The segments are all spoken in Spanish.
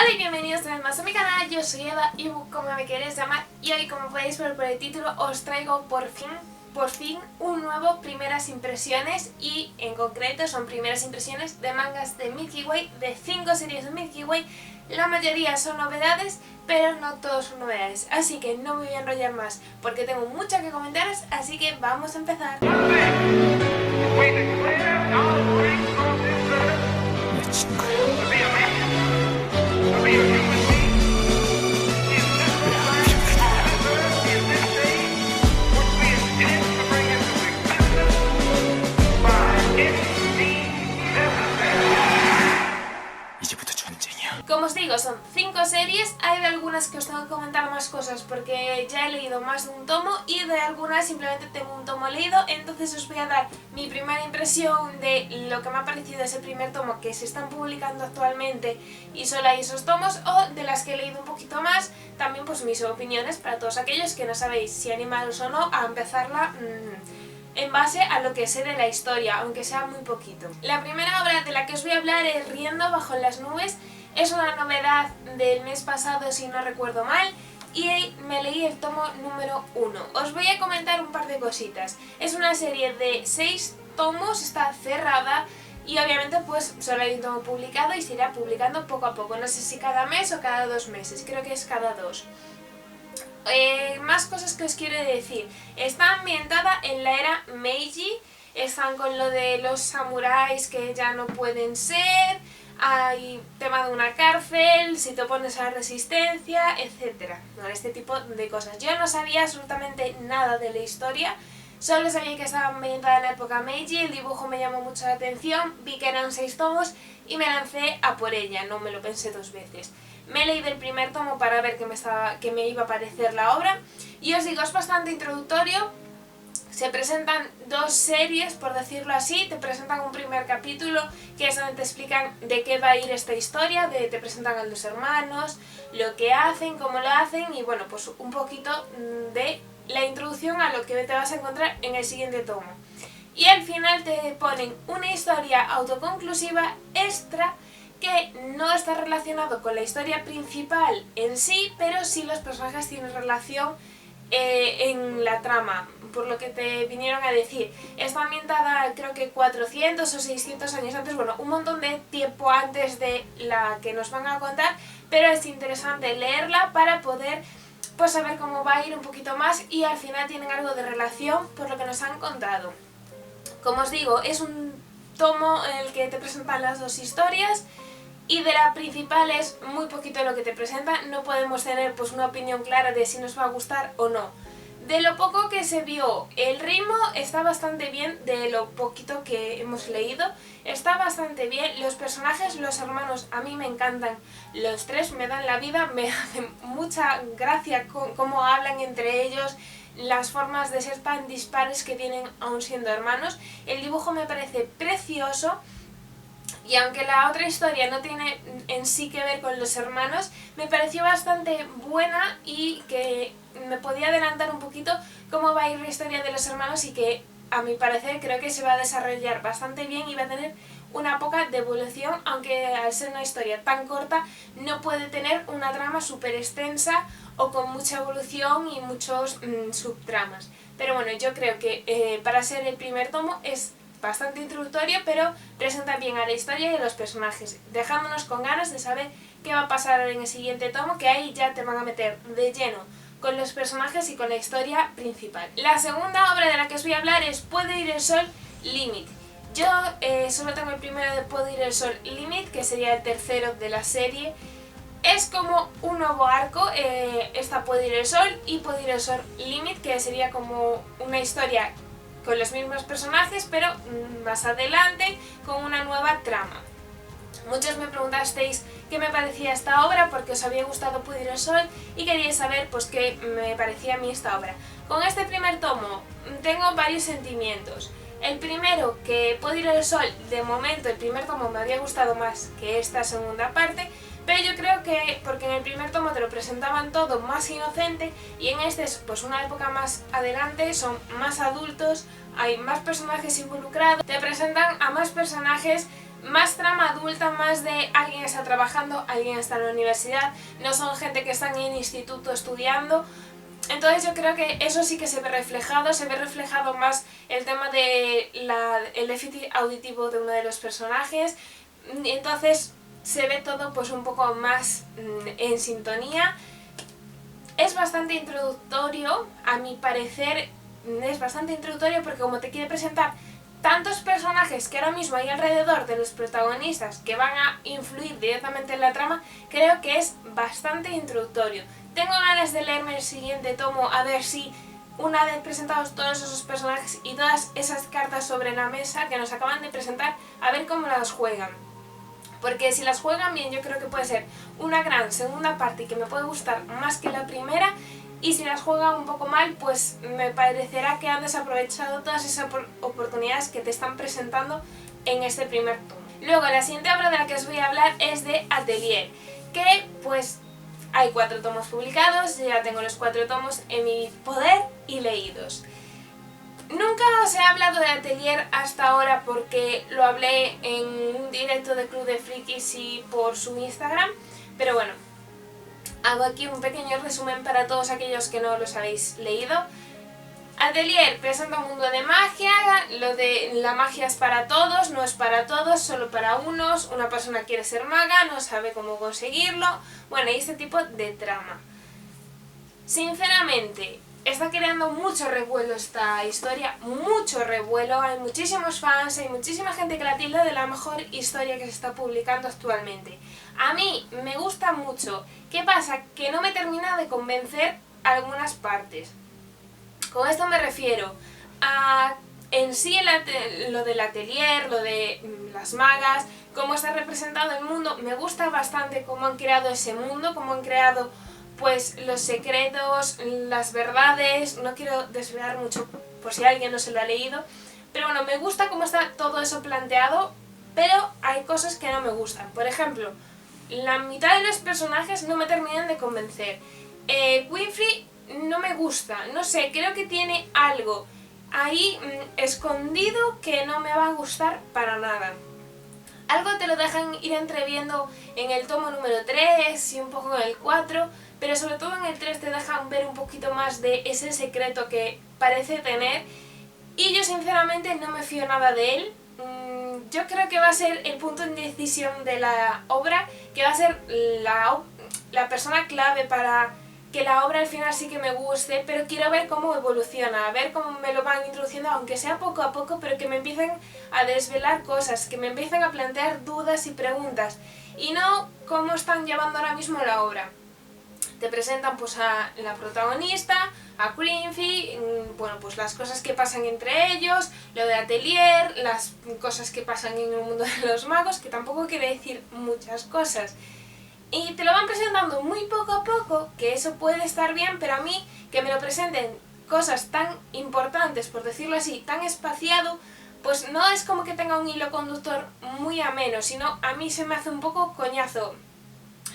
Hola y bienvenidos una vez más a mi canal, yo soy Eva y como me queréis llamar, y hoy, como podéis ver por el título, os traigo por fin un nuevo primeras impresiones, y en concreto son primeras impresiones de mangas de Milky Way, de 5 series de Milky Way. La mayoría son novedades, pero no todos son novedades, así que no me voy a enrollar más porque tengo mucho que comentaros, así que vamos a empezar. Como os digo, son 5 series, hay de algunas que os tengo que comentar más cosas porque ya he leído más de un tomo y de algunas simplemente tengo un tomo leído, entonces os voy a dar mi primera impresión de lo que me ha parecido ese primer tomo que se están publicando actualmente y solo hay esos tomos, o de las que he leído un poquito más, también pues mis opiniones para todos aquellos que no sabéis si animaros o no a empezarla en base a lo que sé de la historia, aunque sea muy poquito. La primera obra de la que os voy a hablar es Riendo bajo las nubes. Es una novedad del mes pasado, si no recuerdo mal, y me leí el tomo número 1. Os voy a comentar un par de cositas. Es una serie de 6 tomos, está cerrada y obviamente pues solo hay un tomo publicado y se irá publicando poco a poco. No sé si cada mes o cada 2 meses, creo que es cada 2. Más cosas que os quiero decir. Está ambientada en la era Meiji, están con lo de los samuráis que ya no pueden ser, hay tema de una cárcel, si te opones a la resistencia, etc. Este tipo de cosas. Yo no sabía absolutamente nada de la historia, solo sabía que estaba ambientada en la época Meiji, el dibujo me llamó mucho la atención, vi que eran 6 tomos y me lancé a por ella, no me lo pensé 2 veces. Me he leído el primer tomo para ver qué me iba a parecer la obra, y os digo, es bastante introductorio. Se presentan 2 series, por decirlo así. Te presentan un primer capítulo, que es donde te explican de qué va a ir esta historia, te presentan a los hermanos, lo que hacen, cómo lo hacen, y bueno, pues un poquito de la introducción a lo que te vas a encontrar en el siguiente tomo. Y al final te ponen una historia autoconclusiva extra que no está relacionado con la historia principal en sí, pero sí los personajes tienen relación en la trama, por lo que te vinieron a decir. Está ambientada creo que 400 o 600 años antes, bueno, un montón de tiempo antes de la que nos van a contar, pero es interesante leerla para poder pues saber cómo va a ir un poquito más, y al final tienen algo de relación por lo que nos han contado. Como os digo, es un tomo en el que te presentan las 2 historias, y de la principal es muy poquito lo que te presenta, no podemos tener pues una opinión clara de si nos va a gustar o no. De lo poco que se vio, el ritmo está bastante bien, de lo poquito que hemos leído, está bastante bien. Los personajes, los hermanos, a mí me encantan, los 3 me dan la vida, me hacen mucha gracia cómo hablan entre ellos, las formas de ser tan dispares que tienen aún siendo hermanos. El dibujo me parece precioso. Y aunque la otra historia no tiene en sí que ver con los hermanos, me pareció bastante buena y que me podía adelantar un poquito cómo va a ir la historia de los hermanos, y que a mi parecer creo que se va a desarrollar bastante bien y va a tener una poca devolución, aunque al ser una historia tan corta no puede tener una trama súper extensa o con mucha evolución y muchos subtramas. Pero bueno, yo creo que para ser el primer tomo es bastante introductorio, pero presenta bien a la historia y a los personajes, dejándonos con ganas de saber qué va a pasar en el siguiente tomo, que ahí ya te van a meter de lleno con los personajes y con la historia principal. La segunda obra de la que os voy a hablar es Puede ir el sol, Limit. Yo solo tengo el primero de Puede ir el sol, Limit, que sería el tercero de la serie. Es como un nuevo arco, esta Puede ir el sol y Puede ir el sol, Limit, que sería como una historia con los mismos personajes, pero más adelante con una nueva trama. Muchos me preguntasteis qué me parecía esta obra porque os había gustado Puede ir el sol y queríais saber pues qué me parecía a mí esta obra. Con este primer tomo tengo varios sentimientos. El primero, que Puede ir el sol, de momento el primer tomo me había gustado más que esta segunda parte, pero yo creo que porque en el primer tomo te lo presentaban todo más inocente, y en este es pues una época más adelante, son más adultos, hay más personajes involucrados, te presentan a más personajes más trama adulta, más de alguien está trabajando, alguien está en la universidad, no son gente que están en instituto estudiando. Entonces yo creo que eso sí que se ve reflejado más el tema de el déficit auditivo de uno de los personajes, entonces se ve todo pues un poco más en sintonía. Es bastante introductorio, a mi parecer es bastante introductorio porque como te quiere presentar tantos personajes que ahora mismo hay alrededor de los protagonistas que van a influir directamente en la trama, creo que es bastante introductorio. Tengo ganas de leerme el siguiente tomo a ver si una vez presentados todos esos personajes y todas esas cartas sobre la mesa que nos acaban de presentar, a ver cómo las juegan. Porque si las juegan bien yo creo que puede ser una gran segunda parte que me puede gustar más que la primera, y si las juegan un poco mal pues me parecerá que han desaprovechado todas esas oportunidades que te están presentando en este primer tomo. Luego la siguiente obra de la que os voy a hablar es de Atelier, que pues hay 4 tomos publicados, yo ya tengo los 4 tomos en mi poder y leídos. Nunca os he hablado de Atelier hasta ahora porque lo hablé en un directo de Club de Frikis y por su Instagram, pero bueno, hago aquí un pequeño resumen para todos aquellos que no los habéis leído. Atelier presenta un mundo de magia, lo de la magia es para todos, no es para todos, solo para unos, una persona quiere ser maga, no sabe cómo conseguirlo, bueno, y este tipo de trama. Sinceramente, está creando mucho revuelo esta historia, mucho revuelo, hay muchísimos fans, hay muchísima gente que la tilda de la mejor historia que se está publicando actualmente. A mí me gusta mucho, ¿qué pasa? Que no me termina de convencer algunas partes. Con esto me refiero a en sí lo del atelier, lo de las magas, cómo está representado el mundo. Me gusta bastante cómo han creado ese mundo, cómo han creado pues los secretos, las verdades. No quiero desvelar mucho por si alguien no se lo ha leído, pero bueno, me gusta cómo está todo eso planteado, pero hay cosas que no me gustan. Por ejemplo, la mitad de los personajes no me terminan de convencer. Winfrey no me gusta, no sé, creo que tiene algo ahí escondido que no me va a gustar para nada. Algo te lo dejan ir entreviendo en el tomo número 3 y un poco en el 4, pero sobre todo en el 3 te dejan ver un poquito más de ese secreto que parece tener, y yo sinceramente no me fío nada de él. Yo creo que va a ser el punto de decisión de la obra, que va a ser la persona clave para que la obra al final sí que me guste, pero quiero ver cómo evoluciona, a ver cómo me lo van introduciendo, aunque sea poco a poco, pero que me empiecen a desvelar cosas, que me empiecen a plantear dudas y preguntas, y no cómo están llevando ahora mismo la obra. Te presentan pues a la protagonista, a Winfrey, bueno, pues las cosas que pasan entre ellos, lo de Atelier, las cosas que pasan en el mundo de los magos, que tampoco quiere decir muchas cosas. Y te lo van presentando muy poco a poco, que eso puede estar bien, pero a mí que me lo presenten cosas tan importantes, por decirlo así, tan espaciado, pues no es como que tenga un hilo conductor muy ameno, sino a mí se me hace un poco coñazo.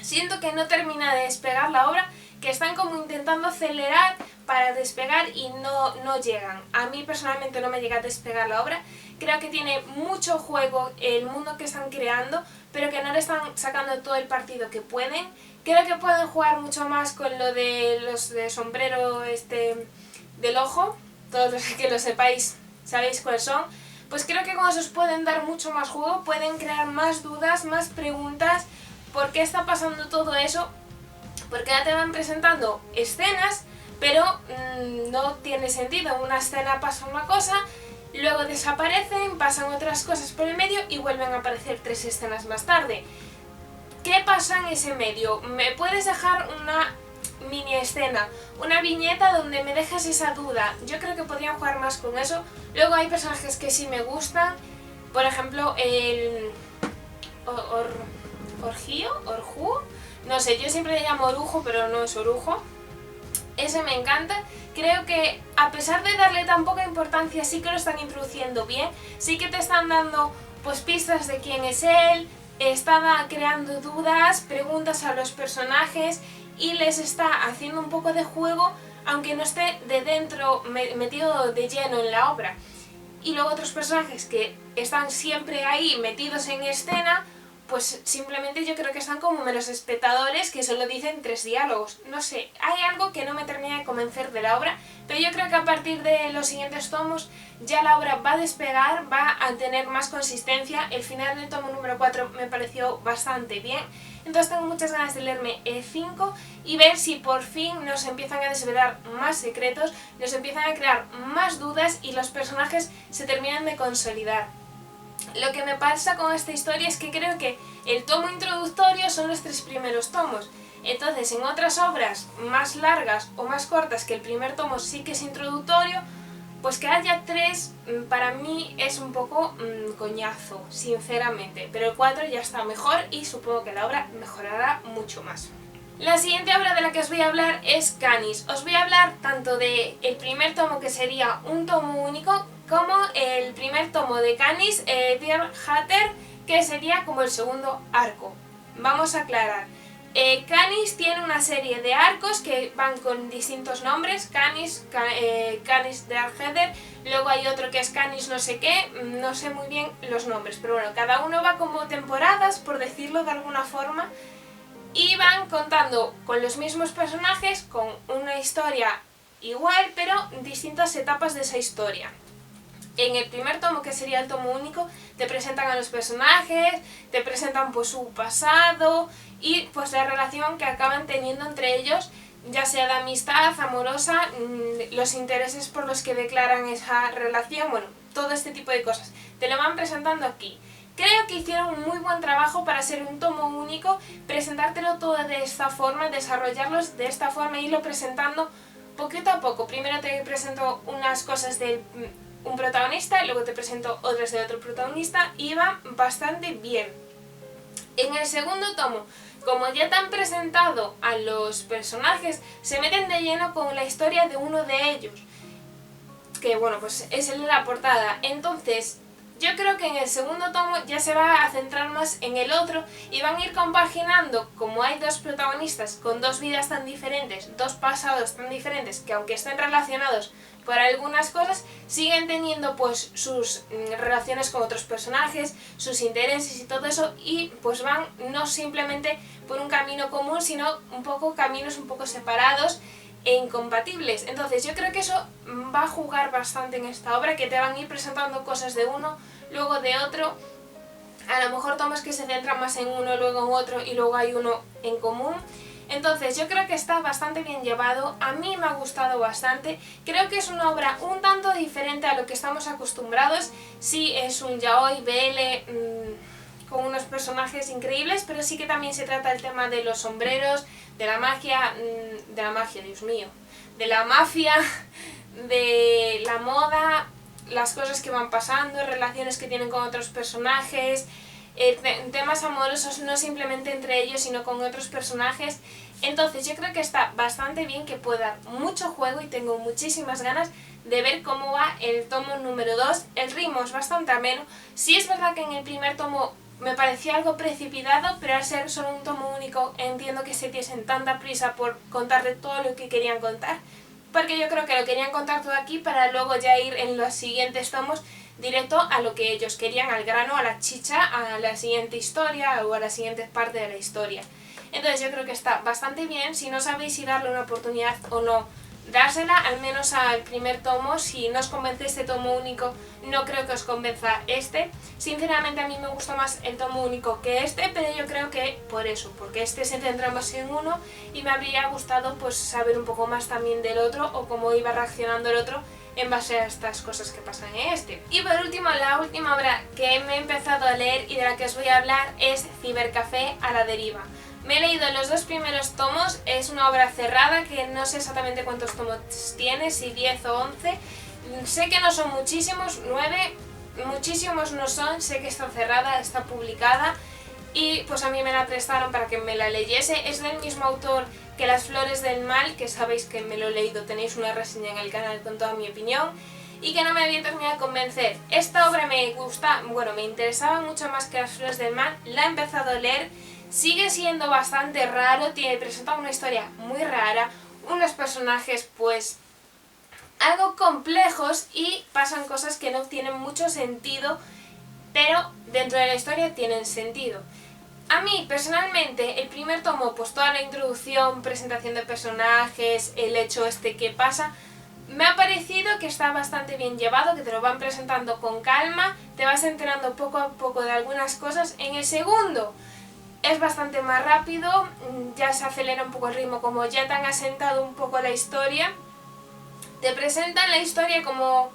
Siento que no termina de despegar la obra, que están como intentando acelerar para despegar y no llegan. A mí personalmente no me llega a despegar la obra. Creo que tiene mucho juego el mundo que están creando, pero que no le están sacando todo el partido que pueden. Creo que pueden jugar mucho más con lo de los de sombrero del ojo. Todos los que lo sepáis sabéis cuáles son. Pues creo que con esos pueden dar mucho más juego, pueden crear más dudas, más preguntas. ¿Por qué está pasando todo eso? Porque ya te van presentando escenas, pero no tiene sentido. En una escena pasa una cosa, luego desaparecen, pasan otras cosas por el medio y vuelven a aparecer 3 escenas más tarde. ¿Qué pasa en ese medio? ¿Me puedes dejar una mini escena, una viñeta donde me dejas esa duda? Yo creo que podrían jugar más con eso. Luego hay personajes que sí me gustan, por ejemplo el Orjú, no sé, yo siempre le llamo Orujo, pero no es Orujo. Ese me encanta. Creo que a pesar de darle tan poca importancia, sí que lo están introduciendo bien, sí que te están dando pues pistas de quién es él, está creando dudas, preguntas a los personajes y les está haciendo un poco de juego, aunque no esté de dentro metido de lleno en la obra. y luego otros personajes que están siempre ahí metidos en escena, pues simplemente yo creo que están como meros espectadores que solo dicen 3 diálogos. No sé, hay algo que no me termina de convencer de la obra, pero yo creo que a partir de los siguientes tomos ya la obra va a despegar, va a tener más consistencia. El final del tomo número 4 me pareció bastante bien, entonces tengo muchas ganas de leerme el 5 y ver si por fin nos empiezan a desvelar más secretos, nos empiezan a crear más dudas y los personajes se terminan de consolidar. Lo que me pasa con esta historia es que creo que el tomo introductorio son los 3 primeros tomos. Entonces, en otras obras más largas o más cortas que el primer tomo sí que es introductorio, pues que haya 3 para mí es un poco coñazo, sinceramente. Pero el 4 ya está mejor y supongo que la obra mejorará mucho más. La siguiente obra de la que os voy a hablar es Canis. Os voy a hablar tanto del primer tomo, que sería un tomo único, como el primer tomo de Canis, Dear Hatter, que sería como el segundo arco. Vamos a aclarar. Canis tiene una serie de arcos que van con distintos nombres, Canis, Canis Dear Hatter, luego hay otro que es Canis no sé qué, no sé muy bien los nombres, pero bueno, cada uno va como temporadas, por decirlo de alguna forma, y van contando con los mismos personajes, con una historia igual, pero distintas etapas de esa historia. En el primer tomo, que sería el tomo único, te presentan a los personajes, te presentan pues su pasado y pues la relación que acaban teniendo entre ellos, ya sea de amistad, amorosa, los intereses por los que declaran esa relación, bueno, todo este tipo de cosas. Te lo van presentando aquí. Creo que hicieron un muy buen trabajo para ser un tomo único, presentártelo todo de esta forma, desarrollarlos de esta forma e irlo presentando poquito a poco. Primero te presento unas cosas de un protagonista y luego te presento otras de otro protagonista y va bastante bien. En el segundo tomo, como ya te han presentado a los personajes, se meten de lleno con la historia de uno de ellos, que bueno, pues es el de la portada. Entonces, yo creo que en el segundo tomo ya se va a centrar más en el otro y van a ir compaginando, como hay 2 protagonistas con 2 vidas tan diferentes, 2 pasados tan diferentes, que aunque estén relacionados por algunas cosas, siguen teniendo pues sus relaciones con otros personajes, sus intereses y todo eso, y pues van no simplemente por un camino común, sino un poco caminos un poco separados e incompatibles. Entonces yo creo que eso va a jugar bastante en esta obra, que te van a ir presentando cosas de uno, luego de otro, a lo mejor tomos que se centran más en uno, luego en otro y luego hay uno en común. Entonces yo creo que está bastante bien llevado, a mí me ha gustado bastante, creo que es una obra un tanto diferente a lo que estamos acostumbrados. Sí, es un yaoi BL con unos personajes increíbles, pero sí que también se trata el tema de los sombreros, de la magia, Dios mío, de la mafia, de la moda, las cosas que van pasando, relaciones que tienen con otros personajes, temas amorosos no simplemente entre ellos sino con otros personajes. Entonces yo creo que está bastante bien, que puede dar mucho juego y tengo muchísimas ganas de ver cómo va el tomo número 2. El ritmo es bastante ameno, sí es verdad que en el primer tomo me parecía algo precipitado, pero al ser solo un tomo único entiendo que se diesen tanta prisa por contarte todo lo que querían contar, porque yo creo que lo querían contar todo aquí para luego ya ir en los siguientes tomos directo a lo que ellos querían, al grano, a la chicha, a la siguiente historia o a la siguiente parte de la historia. Entonces yo creo que está bastante bien. Si no sabéis si darle una oportunidad o no, dársela al menos al primer tomo. Si no os convence este tomo único, no creo que os convenza este. Sinceramente a mí me gusta más el tomo único que este, pero yo creo que por eso, porque este se centra más en uno y me habría gustado pues saber un poco más también del otro o cómo iba reaccionando el otro en base a estas cosas que pasan en este. Y por último, la última obra que me he empezado a leer y de la que os voy a hablar es Cibercafé a la deriva. Me he leído los 2 primeros tomos, es una obra cerrada que no sé exactamente cuántos tomos tiene, si 10 o 11. Sé que no son muchísimos, 9, muchísimos no son, sé que está cerrada, está publicada y pues a mí me la prestaron para que me la leyese. Es del mismo autor que Las Flores del Mal, que sabéis que me lo he leído, tenéis una reseña en el canal con toda mi opinión, y que no me había terminado de convencer. Esta obra me gusta, bueno, me interesaba mucho más que Las Flores del Mal, la he empezado a leer, sigue siendo bastante raro, presenta una historia muy rara, unos personajes pues algo complejos y pasan cosas que no tienen mucho sentido, pero dentro de la historia tienen sentido. A mí, personalmente, el primer tomo, pues toda la introducción, presentación de personajes, el hecho que pasa, me ha parecido que está bastante bien llevado, que te lo van presentando con calma, te vas enterando poco a poco de algunas cosas. En el segundo es bastante más rápido, ya se acelera un poco el ritmo, como ya te han asentado un poco la historia. Te presentan la historia como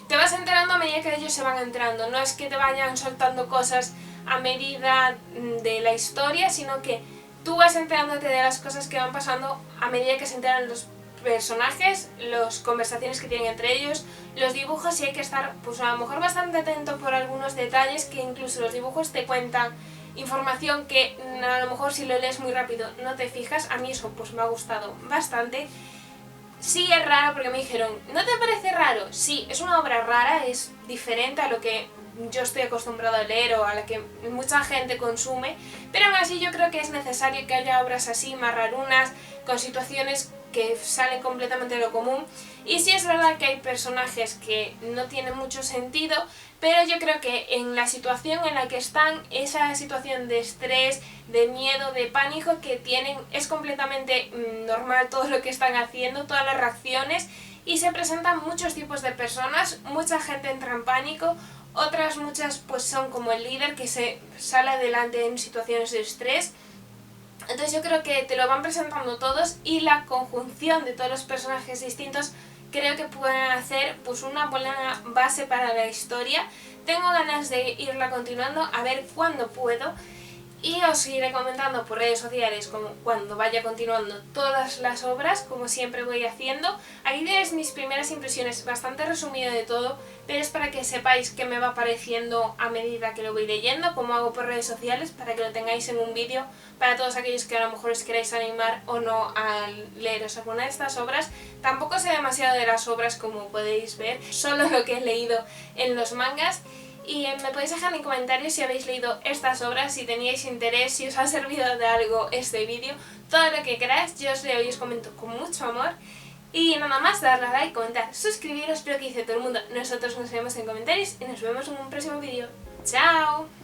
te vas enterando a medida que ellos se van enterando, no es que te vayan soltando cosas a medida de la historia, sino que tú vas enterándote de las cosas que van pasando a medida que se enteran los personajes, las conversaciones que tienen entre ellos, los dibujos, y hay que estar pues a lo mejor bastante atento por algunos detalles que incluso los dibujos te cuentan información que a lo mejor si lo lees muy rápido no te fijas. A mí eso pues me ha gustado bastante. Sí es raro porque me dijeron, ¿no te parece raro? Sí, es una obra rara, es diferente a lo que yo estoy acostumbrado a leer o a la que mucha gente consume, pero aún así yo creo que es necesario que haya obras así, más rarunas, con situaciones que salen completamente de lo común. Y sí es verdad que hay personajes que no tienen mucho sentido, pero yo creo que en la situación en la que están, esa situación de estrés, de miedo, de pánico que tienen, es completamente normal todo lo que están haciendo, todas las reacciones, y se presentan muchos tipos de personas, mucha gente entra en pánico, otras muchas pues son como el líder que se sale adelante en situaciones de estrés. Entonces yo creo que te lo van presentando todos y la conjunción de todos los personajes distintos creo que pueden hacer pues una buena base para la historia. Tengo ganas de irla continuando, a ver cuándo puedo, y os iré comentando por redes sociales como cuando vaya continuando todas las obras, como siempre voy haciendo. Aquí tenéis mis primeras impresiones, bastante resumido de todo, pero es para que sepáis qué me va pareciendo a medida que lo voy leyendo, como hago por redes sociales, para que lo tengáis en un vídeo para todos aquellos que a lo mejor os queráis animar o no a leeros alguna de estas obras. Tampoco sé demasiado de las obras, como podéis ver, solo lo que he leído en los mangas. Y me podéis dejar en comentarios si habéis leído estas obras, si teníais interés, si os ha servido de algo este vídeo, todo lo que queráis, yo os leo y os comento con mucho amor. Y nada más, darle a like, comentar, suscribiros, lo que dice todo el mundo. Nosotros nos vemos en comentarios y nos vemos en un próximo vídeo. ¡Chao!